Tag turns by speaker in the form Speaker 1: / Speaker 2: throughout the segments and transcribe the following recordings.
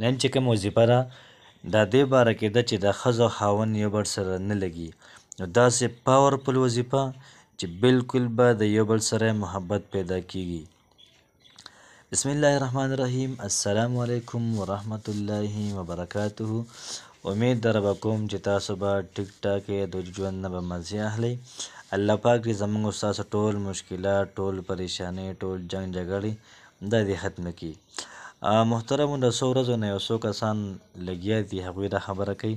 Speaker 1: نن چې کوم وظیفه ده دا دې باره کې ده چې د ښځو خاوند یو بل سره نه لګي نو داسې پاورفل وظیفه چې بالکل به د یو بل سره محبت پیدا کیږي. بسم الله الرحمن الرحیم. السلام علیکم ورحمت الله وبرکاته. امید در به کوم چې تاسو به ټیک ټاک د ژوند نه به مزې اخلئ. الله پاک دې زموږ ستاسو ټول مشکلات، ټول پریشانۍ، ټول جنګ جګړې دا دې ختم کړي. محترمو د څو ورځو نه یو څو کسان لګیا دي هغوی دا خبره کوي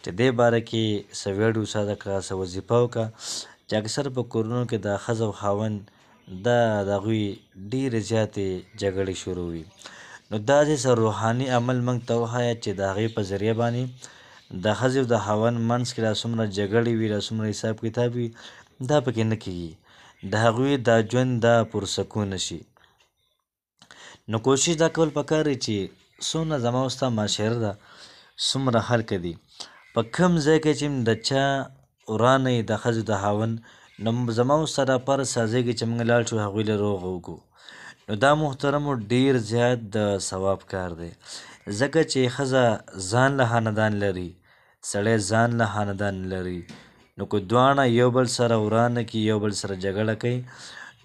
Speaker 1: چې دې باره کې څه ویډیو ساده کړه، څه وظیفه وکړه چې اکثر په کورونو کې د ښځه او خاوند دا د هغوی ډېرې زیاتې جګړې شروع وي. نو داسې څه روحاني عمل موږ ته وښایه چې د هغې په ذریعه باندې د ښځې او د خاوند منځ کې دا څومره جګړې وي، دا څومره حساب کتاب وي، دا پکې نه کېږي. د هغوی دا ژوند دا پرسکونه شي. نو کوشش دا کول پکار دی چې څومره زما او ستا معاشره ده، څومره خلک دي، په کوم ځای کې چې د چا ورانه د ښځې د خاوند، نو زما او ستا دا فرض سازېږي چې موږ لاړ شو هغوی له روغه وکړو. نو دا محترمو ډېر زیات د ثواب کار دی، ځکه چې ښځه ځان له خاندان لري، سړی ځان له خاندان لري. نو که دواړه یو بل سره ورانه کړي، یو بل سره جګړه کوي،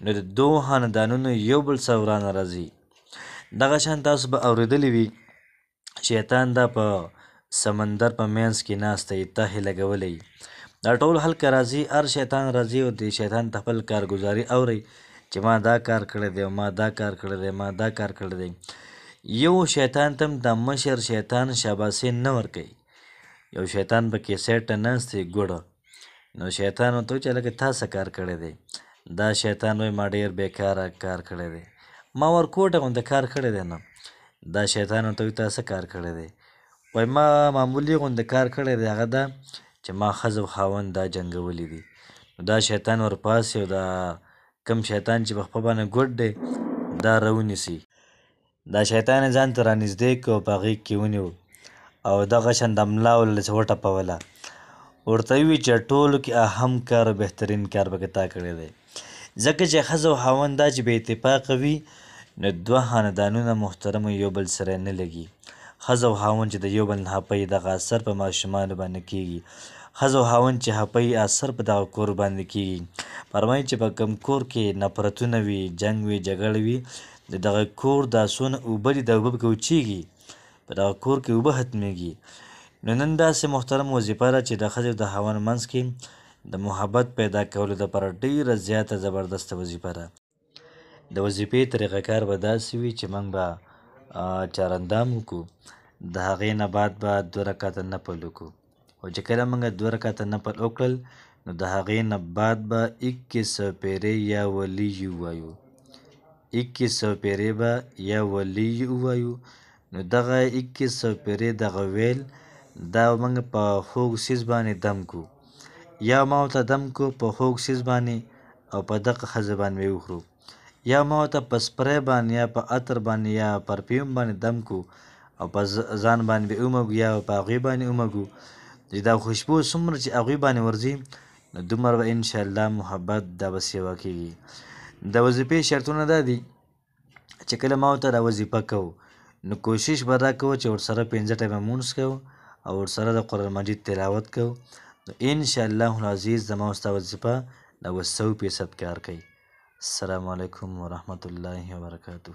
Speaker 1: نو د دوو خاندانونو یو بل سره ورانه راځي. دغه شان تاسو به اورېدلی وي شیطان دا په سمندر په منځ کې ناست دی، تهې لګولی. دا ټول خلک راځي، هر شیطان راځي او د شیطان ته خپل کارګزاري اورئ چې ما دا کار کړی دی، ما دا کار کړی دی، ما دا کار کړی دی. یو شیطان ته هم د مشر شیطان شاباسي نه ورکوي. یو شیطان په کیسټ ته ناست دی ګوډه، نو شیطان ورته وایي چې هلکه تا څه کار کړی دی؟ دا شیطان وایي ما ډېر بېکاره کار کړی دی، ما ورکوټه غوندې کار کړی دی. نه، دا شیطان ورته وایي تا څه کار کړی دی؟ وایي ما معمولي غوندې کار کړی دی، هغه دا چې ما ښځه او خاوند دا جنګولي دي. نو دا شیطان ورپاسي او دا کوم شیطان چې په خپه باندې ګوډ دی دا راونیسي. دا شیطان یې ځان ته رانږدې کړ او په هغې کې ونیو او دغه شان د ملا ولسې وټپوله. ورته ووایي چې ټولو کې اهم کار او بهترین کار پکې تا کړی دی، ځکه چې ښځه او خاوند دا چې بې اتفاقه وي نو دوه خاندانونه محترمو یو بل سره نه لګي. ښځه او خاوند چې د یو بل نه خفه وي دغه اثر په ماشومانو باندې کېږي. ښځه او خاوند چې خفه وي اثر په دغه کور باندې کېږي. فرمایي چې په کوم کور کې نفرتونه وي، جنګ وي، جګړې وي، د دغه کور دا څونه اوبه دي دا اوبه پکې وچېږي، په دغه کور کې اوبه ختمېږي. نو نن داسې محترم وظیفه ده چې د ښځې او د خاوند منځ کې د محبت پیدا کولو دپاره ډېره زیاته زبردسته وظیفه ده. د وظیفې طریقه کار به داسې وي چې موږ به چارندام وکړو، د هغې نه بعد به 2 رکعته نفل وکړو، او چې کله موږ 2 رکعته نفل وکړل نو د هغې نه بعد به 2100 پیرې یا ولی ووایو. 2100 پیرې به یا ولی ووایو. نو دغه 2100 پیرې دغه ویل دا موږ په خوږ څیز باندې دم کړو، یا ما ورته دم کړو په خوږ څیز باندې او په دغه ښځه باندې وخورو، یا ما ورته په سپری باندې یا په عطر باندې یا پرفیوم باندې دم کړو او په ځان باندې به ومږو یا په هغوی باندې ومږو. چې دا خوشبو څومره چې هغوی باندې ورځي نو دومره به انشاءالله محبت دا به سیوا کېږي. د وظیفې شرطونه دا دي چې کله ما ورته دا وظیفه کوو نو کوشش به دا کوو چې ورسره 5 ټایمه مونځ کوو او ورسره د قرآن مجید تلاوت کوو. نو انشاءالله العزیز زما او ستا وظیفه دا به 100% کار کوي. السلام علیکم ورحمت الله وبرکاته.